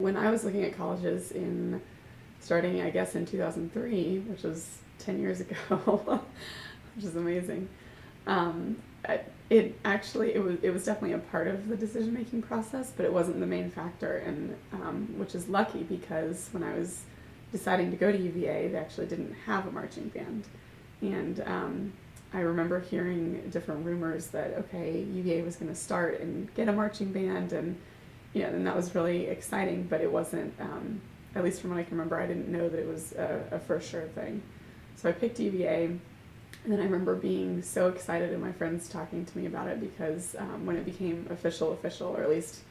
When I was looking at colleges starting I guess in 2003, which was 10 years ago, which is amazing, it was definitely a part of the decision-making process, but it wasn't the main factor, and which is lucky, because when I was deciding to go to UVA, they actually didn't have a marching band. And I remember hearing different rumors that, okay, UVA was going to start and get a marching band, and and that was really exciting, but it wasn't, at least from what I can remember, I didn't know that it was a for sure thing. So I picked UVA, and then I remember being so excited, and my friends talking to me about it, because when it became official, or at least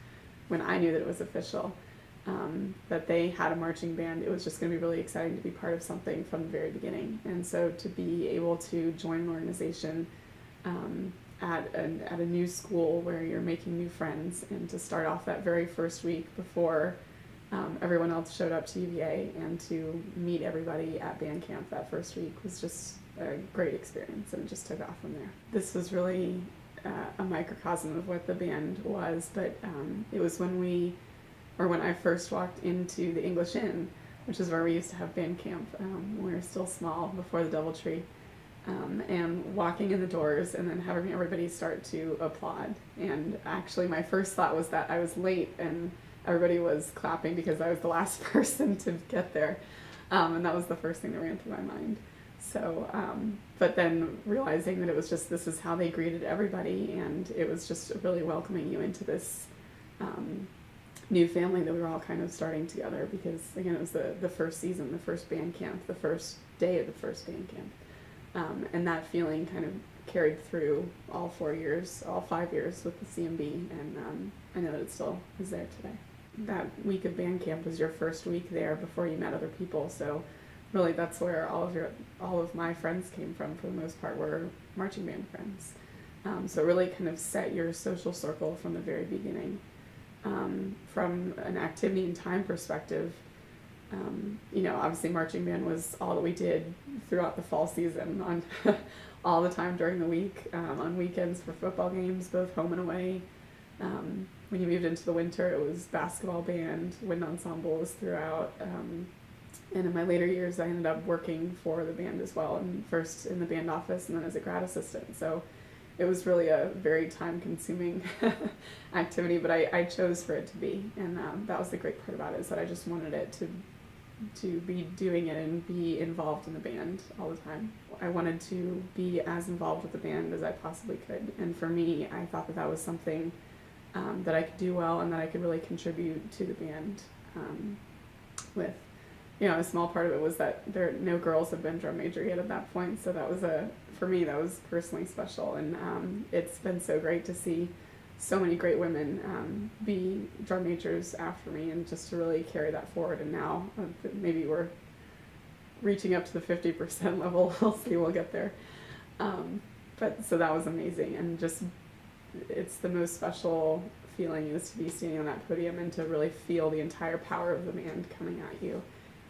when I knew that it was official, that they had a marching band, it was just going to be really exciting to be part of something from the very beginning. And so to be able to join an organization at a new school where you're making new friends, and to start off that very first week before everyone else showed up to UVA, and to meet everybody at band camp that first week, was just a great experience, and it just took off from there. This was really a microcosm of what the band was, but it was when I first walked into the English Inn, which is where we used to have band camp when we were still small, before the DoubleTree, and walking in the doors, and then having everybody start to applaud. And actually my first thought was that I was late, and everybody was clapping because I was the last person to get there, and that was the first thing that ran through my mind. So, but then realizing that it was just, this is how they greeted everybody, and it was just really welcoming you into this new family that we were all kind of starting together, because again, it was the first season, the first band camp, the first day of the first band camp, and that feeling kind of carried through all 5 years with the CMB, and I know that it still is there today. That week of band camp was your first week there before you met other people, so really that's where all of my friends came from, for the most part, were marching band friends. So it really kind of set your social circle from the very beginning. From an activity and time perspective, obviously marching band was all that we did throughout the fall season, on all the time during the week, on weekends for football games, both home and away. When you moved into the winter, it was basketball band, wind ensembles throughout, and in my later years I ended up working for the band as well, and first in the band office and then as a grad assistant. So it was really a very time-consuming activity, but I chose for it to be, and that was the great part about it, is that I just wanted it to be doing it and be involved in the band all the time. I wanted to be as involved with the band as I possibly could, and for me, I thought that was something that I could do well, and that I could really contribute to the band with. A small part of it was that no girls had been drum major yet at that point, so that was for me, that was personally special, and it's been so great to see so many great women be drum majors after me, and just to really carry that forward. And now maybe we're reaching up to the 50% level. We'll see, we'll get there. But so that was amazing, and just, it's the most special feeling, is to be standing on that podium and to really feel the entire power of the band coming at you.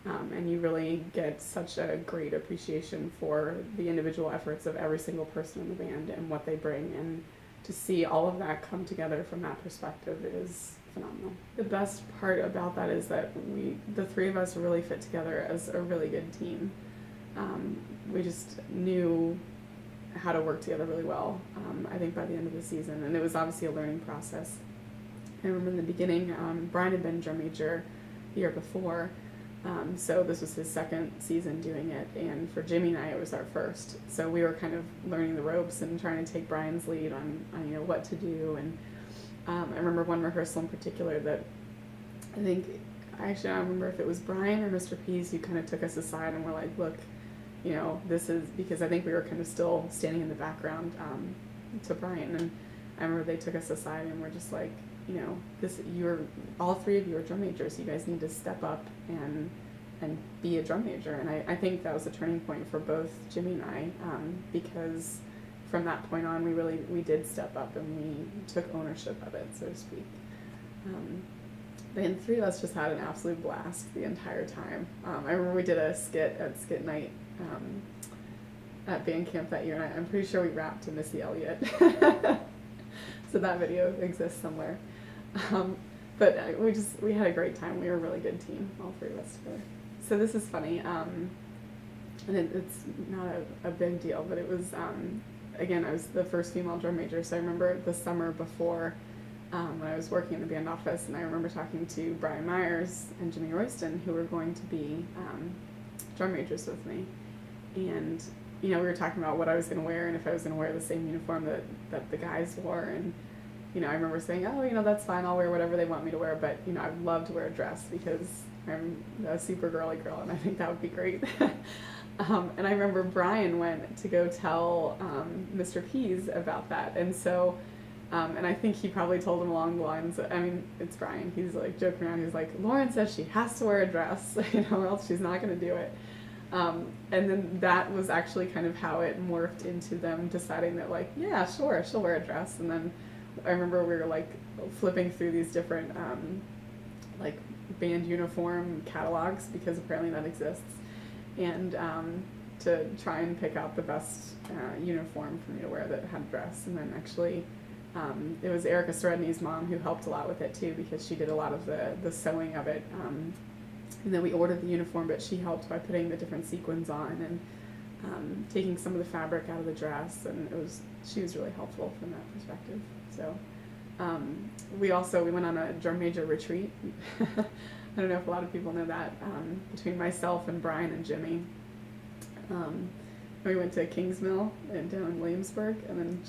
And you really get such a great appreciation for the individual efforts of every single person in the band and what they bring, and to see all of that come together from that perspective is phenomenal. The best part about that is that the three of us really fit together as a really good team. We just knew how to work together really well, I think, by the end of the season, and it was obviously a learning process. I remember in the beginning, Brian had been drum major the year before, so this was his second season doing it, and for Jimmy and I, it was our first. So we were kind of learning the ropes and trying to take Brian's lead on what to do. And I remember one rehearsal in particular that I don't remember if it was Brian or Mr. Pease who kind of took us aside and were like, look, this is, because I think we were kind of still standing in the background to Brian, and I remember they took us aside and were just like, all three of you are drum majors. You guys need to step up and be a drum major. And I think that was a turning point for both Jimmy and I, because from that point on, we did step up, and we took ownership of it, so to speak. The three of us just had an absolute blast the entire time. I remember we did a skit at skit night at band camp that year, and I'm pretty sure we rapped to Missy Elliott. So that video exists somewhere. But we had a great time. We were a really good team, all three of us together. So this is funny, and it's not a big deal, but it was, again, I was the first female drum major, so I remember the summer before, when I was working in the band office, and I remember talking to Brian Myers and Jimmy Royston, who were going to be drum majors with me. And, we were talking about what I was going to wear and if I was going to wear the same uniform that the guys wore. And, I remember saying, oh, that's fine, I'll wear whatever they want me to wear, but, I'd love to wear a dress because I'm a super girly girl and I think that would be great. And I remember Brian went to go tell Mr. Pease about that. And so, and I think he probably told him along the lines, it's Brian, he's like joking around, he's like, Lauren says she has to wear a dress, or else she's not going to do it. And then that was actually kind of how it morphed into them deciding that, like, yeah, sure, she'll wear a dress. And then I remember we were like flipping through these different like band uniform catalogs, because apparently that exists, and to try and pick out the best uniform for me to wear that had a dress. And then actually it was Erica Stredney's mom who helped a lot with it too, because she did a lot of the sewing of it. And then we ordered the uniform, but she helped by putting the different sequins on and taking some of the fabric out of the dress, and she was really helpful from that perspective. So we went on a drum major retreat. I don't know if a lot of people know that, between myself and Brian and Jimmy. We went to Kingsmill down in Williamsburg, and then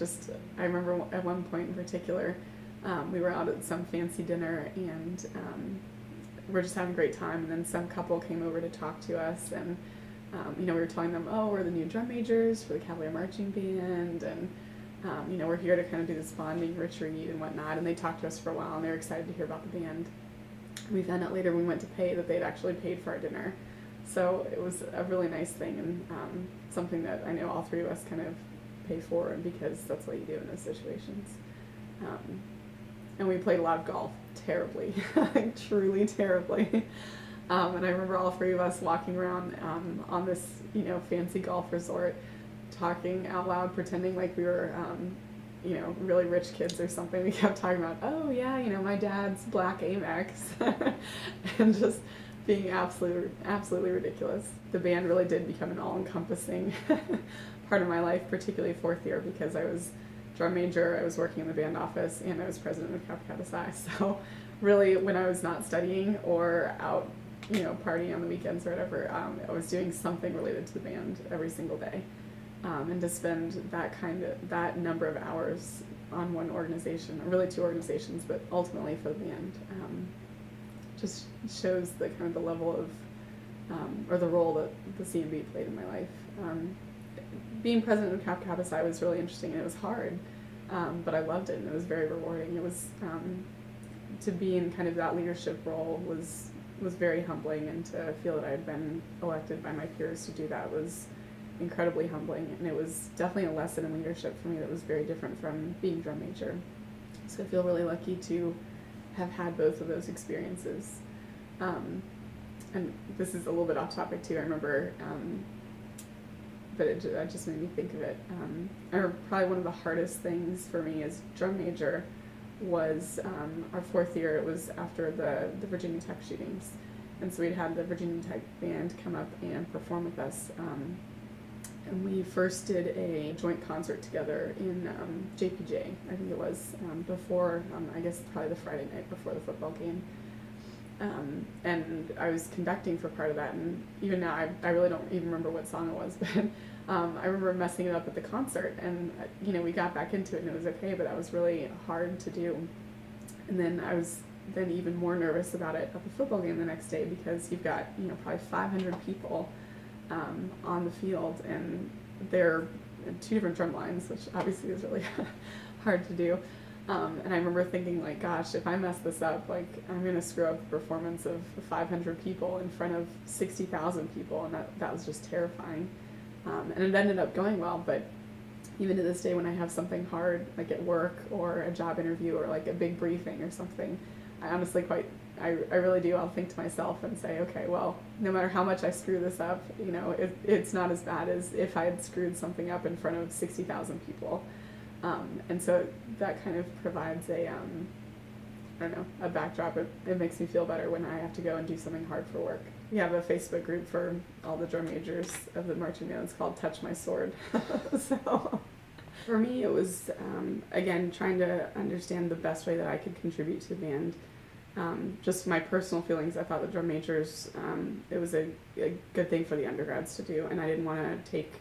I remember at one point in particular, we were out at some fancy dinner, and we're just having a great time, and then some couple came over to talk to us, and we were telling them, oh, we're the new drum majors for the Cavalier marching band, and we're here to kind of do this bonding retreat and whatnot. And they talked to us for a while, and they were excited to hear about the band. We found out later when we went to pay that they'd actually paid for our dinner, so it was a really nice thing, and something that I know all three of us kind of pay for, and because that's what you do in those situations. And we played a lot of golf, terribly, truly terribly. And I remember all three of us walking around on this, fancy golf resort, talking out loud, pretending like we were, really rich kids or something. We kept talking about, oh yeah, my dad's black Amex, and just being absolutely ridiculous. The band really did become an all-encompassing part of my life, particularly fourth year, because I was drum major, I was working in the band office, and I was president of Kappa Kappa Psi. So really, when I was not studying or out, partying on the weekends or whatever, I was doing something related to the band every single day. And to spend that number of hours on one organization, or really two organizations, but ultimately for the band, just shows the kind of the level of, or the role that the CMB played in my life. Being president of Kappa Kappa Psi was really interesting, and it was hard, but I loved it, and it was very rewarding. It was, to be in kind of that leadership role was very humbling, and to feel that I had been elected by my peers to do that was incredibly humbling, and it was definitely a lesson in leadership for me that was very different from being drum major. So I feel really lucky to have had both of those experiences. And this is a little bit off topic too. I remember, but it just made me think of it. I remember probably one of the hardest things for me as drum major was our fourth year. It was after the Virginia Tech shootings, and so we'd had the Virginia Tech band come up and perform with us. And we first did a joint concert together in JPJ, I think it was, before, I guess probably the Friday night before the football game. And I was conducting for part of that, and even now I really don't even remember what song it was, but I remember messing it up at the concert, and we got back into it and it was okay, but that was really hard to do. And then I was then even more nervous about it at the football game the next day, because you've got probably 500 people on the field, and they're two different drum lines, which obviously is really hard to do. And I remember thinking, like, gosh, if I mess this up, like, I'm going to screw up the performance of 500 people in front of 60,000 people, and that was just terrifying. And it ended up going well, but even to this day, when I have something hard, like at work or a job interview or like a big briefing or something, I honestly I really do. I'll think to myself and say, okay, well, no matter how much I screw this up, it's not as bad as if I had screwed something up in front of 60,000 people. And so that kind of provides I don't know, a backdrop. It makes me feel better when I have to go and do something hard for work. We have a Facebook group for all the drum majors of the marching band. It's called Touch My Sword. So for me, it was, again, trying to understand the best way that I could contribute to the band. Just my personal feelings, I thought the drum majors, it was a good thing for the undergrads to do, and I didn't want to take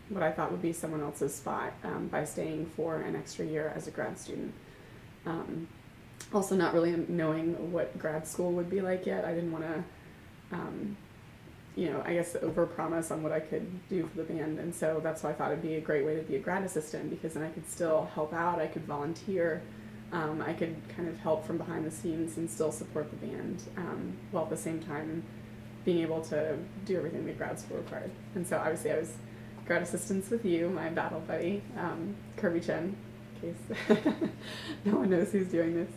what I thought would be someone else's spot by staying for an extra year as a grad student. Also not really knowing what grad school would be like yet. I didn't want to, I guess overpromise on what I could do for the band, and so that's why I thought it'd be a great way to be a grad assistant, because then I could still help out, I could volunteer, I could kind of help from behind the scenes and still support the band, while at the same time being able to do everything the grad school required. And so obviously I was grad assistants with you, my battle buddy, Kirby Chen, in case no one knows who's doing this.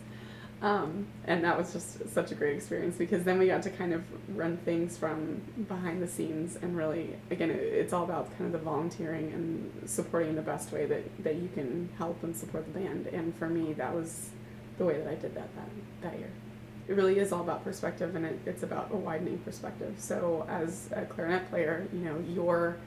And that was just such a great experience, because then we got to kind of run things from behind the scenes, and really, again, it's all about kind of the volunteering and supporting in the best way that you can help and support the band. And for me, that was the way that I did that year. It really is all about perspective, and it's about a widening perspective. So as a clarinet player, your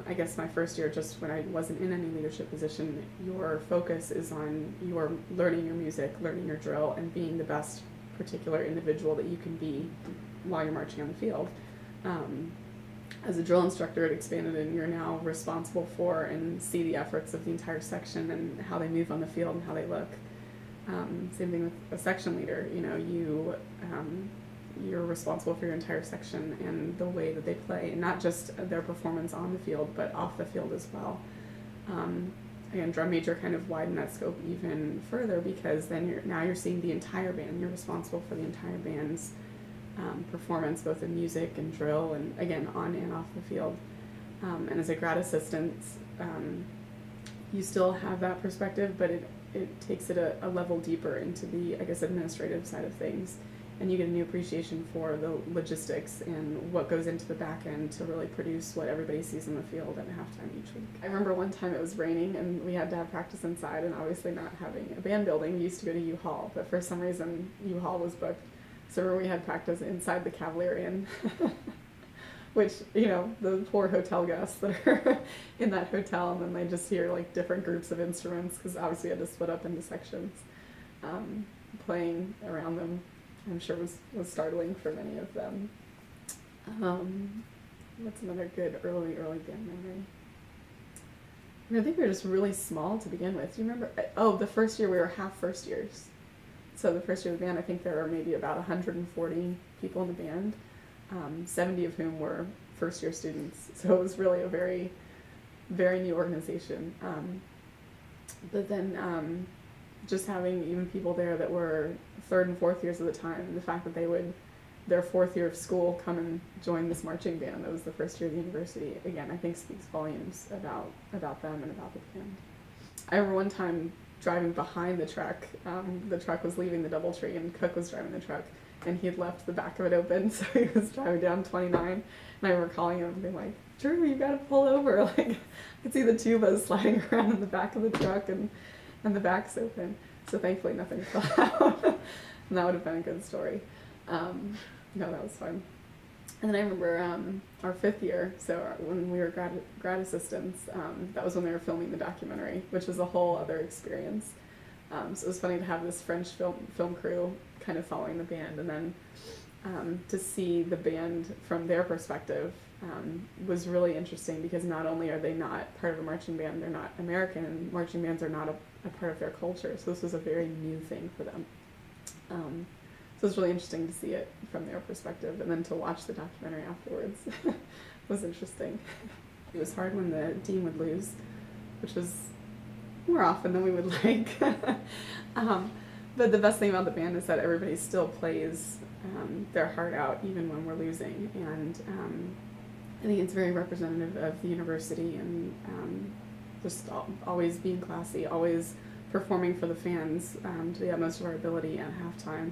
I guess my first year, just when I wasn't in any leadership position, your focus is on your learning your music, learning your drill, and being the best particular individual that you can be while you're marching on the field. As a drill instructor, it expanded, and you're now responsible for and see the efforts of the entire section and how they move on the field and how they look. Same thing with a section leader. You're responsible for your entire section and the way that they play, and not just their performance on the field, but off the field as well. Again, drum major kind of widened that scope even further, because then you're seeing the entire band. You're responsible for the entire band's performance, both in music and drill, and again, on and off the field. And as a grad assistant, you still have that perspective, but it takes it a level deeper into the, I guess, administrative side of things. And you get a new appreciation for the logistics and what goes into the back end to really produce what everybody sees on the field at halftime each week. I remember one time it was raining and we had to have practice inside, and obviously not having a band building, we used to go to U-Haul, but for some reason U-Haul was booked. So we had practice inside the Cavalier Inn, which, the poor hotel guests that are in that hotel, and then they just hear like different groups of instruments, because obviously we had to split up into sections, playing around them. I'm sure was startling for many of them. What's another good early band memory? I think we were just really small to begin with. Do you remember? Oh, the first year we were half first years. So the first year of the band, I think there were maybe about 140 people in the band, 70 of whom were first year students. So it was really a very, very new organization. But then just having even people there that were third and fourth years at the time, and the fact that they would, their fourth year of school, come and join this marching band that was the first year of the university, again, I think speaks volumes about them and about the band. I remember one time driving behind the truck. The truck was leaving the DoubleTree, and Cook was driving the truck, and he had left the back of it open, so he was driving down 29, and I remember calling him and being like, Drew, you gotta pull over. Like, I could see the tubas sliding around in the back of the truck, and the back's open. So thankfully nothing fell out. And that would have been a good story. No, that was fun. And then I remember our fifth year, so when we were grad assistants, that was when they were filming the documentary, which was a whole other experience. So it was funny to have this French film crew kind of following the band, and then to see the band from their perspective was really interesting, because not only are they not part of a marching band, they're not American, and marching bands are not a part of their culture, so this was a very new thing for them. So it was really interesting to see it from their perspective, and then to watch the documentary afterwards was interesting. It was hard when the team would lose, which was more often than we would like. But the best thing about the band is that everybody still plays their heart out even when we're losing, and I think it's very representative of the university, and just always being classy, always performing for the fans to the utmost of our ability at halftime.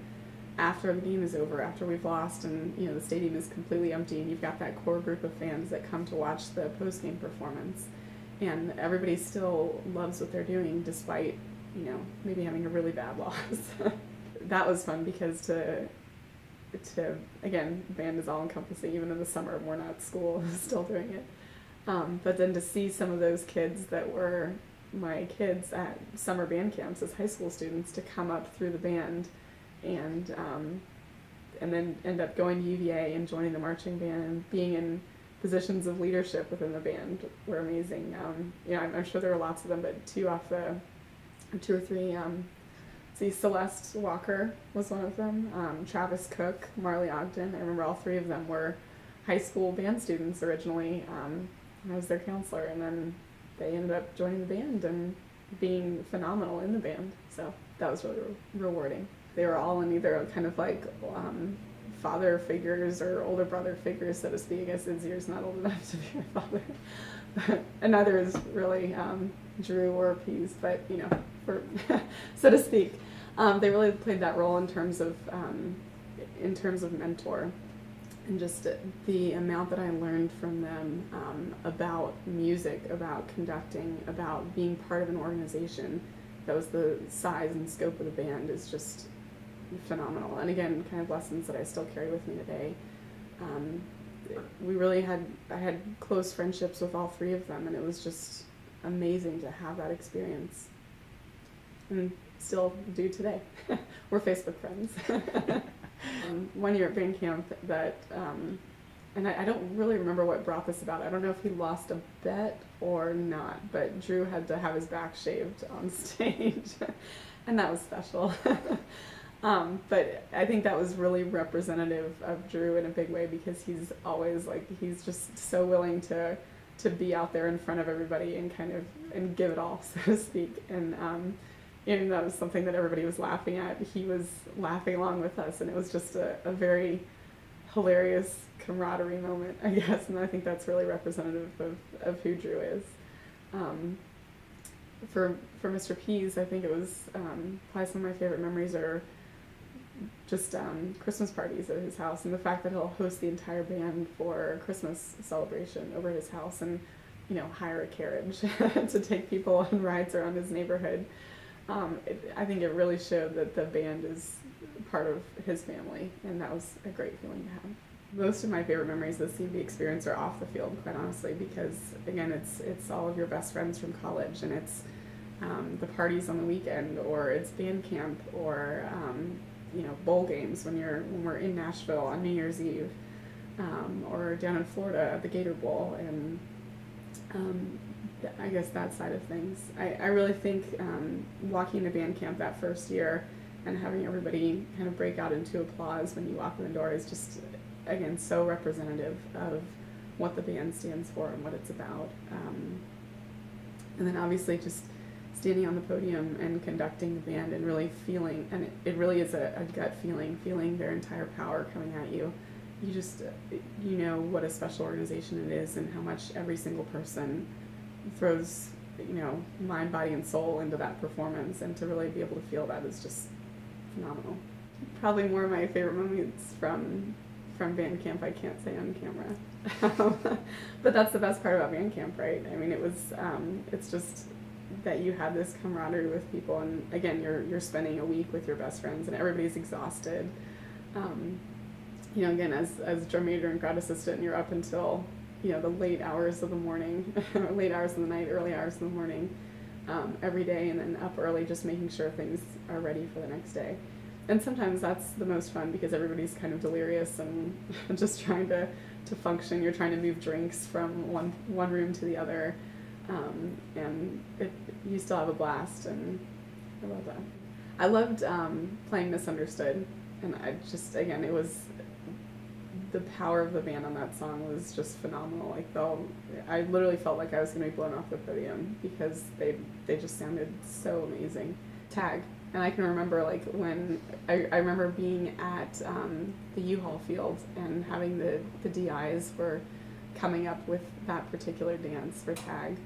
After the game is over, after we've lost, and the stadium is completely empty, and you've got that core group of fans that come to watch the post-game performance, and everybody still loves what they're doing despite maybe having a really bad loss. that was fun because to again, band is all encompassing. Even in the summer, we're not at school, still doing it. But then to see some of those kids that were my kids at summer band camps as high school students to come up through the band and then end up going to UVA and joining the marching band and being in positions of leadership within the band were amazing. I'm sure there were lots of them, but two or three. See, Celeste Walker was one of them. Travis Cook, Marley Ogden. I remember all three of them were high school band students originally. I was their counselor, and then they ended up joining the band and being phenomenal in the band. So that was really rewarding. They were all in either kind of like father figures or older brother figures, so to speak. I guess Izzy's not old enough to be my father. And neither is really Drew or Pease, but for so to speak. They really played that role in terms of mentor, and just the amount that I learned from them about music, about conducting, about being part of an organization that was the size and scope of the band is just phenomenal. And again, kind of lessons that I still carry with me today. I had close friendships with all three of them, and it was just amazing to have that experience. And still do today. We're Facebook friends. One year at band camp that, and I don't really remember what brought this about. I don't know if he lost a bet or not, but Drew had to have his back shaved on stage, and that was special. But I think that was really representative of Drew in a big way, because he's always he's just so willing to be out there in front of everybody and give it all, so to speak. And that was something that everybody was laughing at. He was laughing along with us, and it was just a very hilarious camaraderie moment, I guess. And I think that's really representative of who Drew is. For Mr. Pease, I think it was probably some of my favorite memories are just Christmas parties at his house, and the fact that he'll host the entire band for a Christmas celebration over his house, and hire a carriage to take people on rides around his neighborhood. I think it really showed that the band is part of his family, and that was a great feeling to have. Most of my favorite memories of the CMB experience are off the field, quite honestly, because again, it's all of your best friends from college, and it's the parties on the weekend, or it's band camp, or bowl games when we're in Nashville on New Year's Eve, or down in Florida at the Gator Bowl, and I guess that side of things. I really think walking to band camp that first year and having everybody kind of break out into applause when you walk in the door is just, again, so representative of what the band stands for and what it's about. And then obviously just standing on the podium and conducting the band and really feeling, and it really is a gut feeling their entire power coming at you. You just, what a special organization it is, and how much every single person throws, mind, body, and soul into that performance, and to really be able to feel that is just phenomenal. Probably more of my favorite moments from band camp I can't say on camera. But that's the best part about band camp, right? I mean, it's just that you have this camaraderie with people, and again, you're spending a week with your best friends, and everybody's exhausted. Again, as drum major and grad assistant, you're up until the late hours of the morning, late hours of the night, early hours of the morning, every day, and then up early just making sure things are ready for the next day. And sometimes that's the most fun, because everybody's kind of delirious and just trying to function. You're trying to move drinks from one room to the other, and you still have a blast, and I love that. I loved playing Misunderstood, and it was the power of the band on that song was just phenomenal. I literally felt like I was going to be blown off the podium, because they just sounded so amazing. Tag. And I can remember when I remember being at the U-Haul field and having the DIs were coming up with that particular dance for Tag.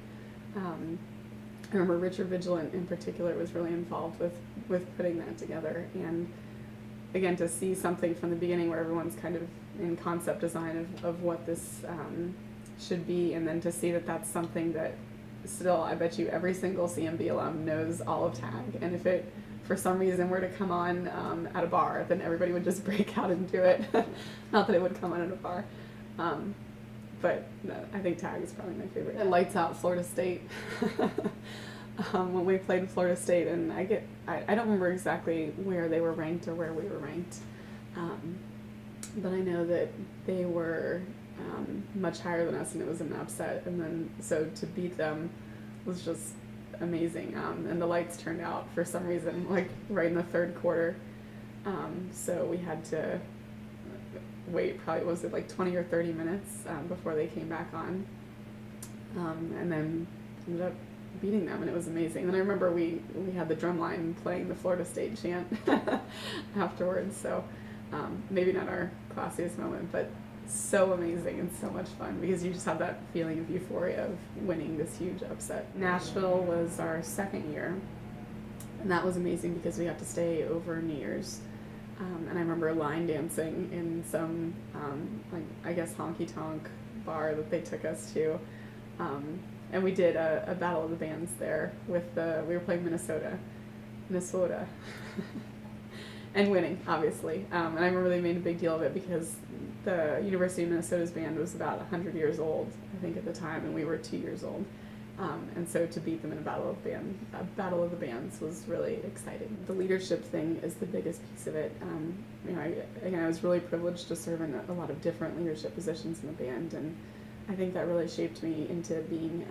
I remember Richard Vigilant in particular was really involved with putting that together. And again, to see something from the beginning where everyone's kind of in concept design of what this should be, and then to see that that's something that still, I bet you every single CMB alum knows all of Tag. And if it for some reason were to come on at a bar, then everybody would just break out and do it. Not that it would come on at a bar. But no, I think tag is probably my favorite. And Lights Out Florida State. When we played Florida State, and I don't remember exactly where they were ranked or where we were ranked, but I know that they were much higher than us, and it was an upset, and then so to beat them was just amazing. And the lights turned out for some reason like right in the third quarter, so we had to wait, probably was it like 20 or 30 minutes before they came back on, and then ended up beating them, and it was amazing. And I remember we had the drum line playing the Florida State chant afterwards, so maybe not our classiest moment, but so amazing and so much fun because you just have that feeling of euphoria of winning this huge upset. Nashville was our second year, and that was amazing because we got to stay over New Year's. And I remember line dancing in some, like, I guess, honky-tonk bar that they took us to. And we did a battle of the bands there with we were playing Minnesota. And winning, obviously. And I remember they made a big deal of it because the University of Minnesota's band was about 100 years old, I think, at the time, and we were 2 years old. And so to beat them in a battle of the bands was really exciting. The leadership thing is the biggest piece of it. I was really privileged to serve in a lot of different leadership positions in the band, and I think that really shaped me into being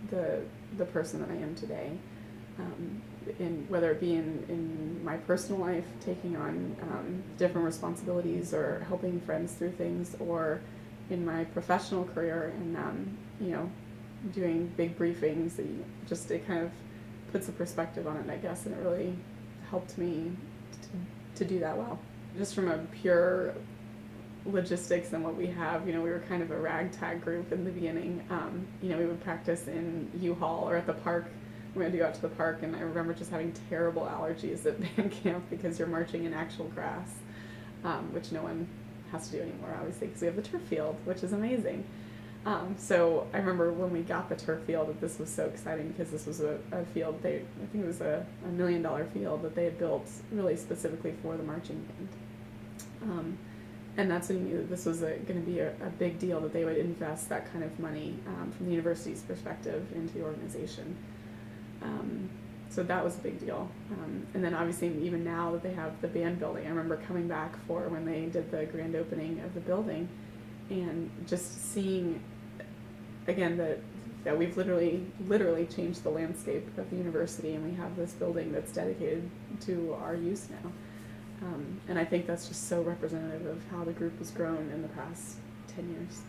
the person that I am today. Whether it be in my personal life, taking on different responsibilities or helping friends through things, or in my professional career and doing big briefings, it kind of puts a perspective on it, I guess, and it really helped me to do that well. Just from a pure logistics and what we have, we were kind of a ragtag group in the beginning. We would practice in U-Haul or at the park. We had to go out to the park, and I remember just having terrible allergies at band camp because you're marching in actual grass, which no one has to do anymore, obviously, because we have the turf field, which is amazing. So I remember when we got the turf field that this was so exciting because this was a field, I think it was a $1 million field that they had built really specifically for the marching band. And that's when you knew that this was going to be a big deal, that they would invest that kind of money from the university's perspective into the organization. So that was a big deal. And then obviously even now that they have the band building, I remember coming back for when they did the grand opening of the building and just seeing, again, that we've literally changed the landscape of the university, and we have this building that's dedicated to our use now. And I think that's just so representative of how the group has grown in the past 10 years.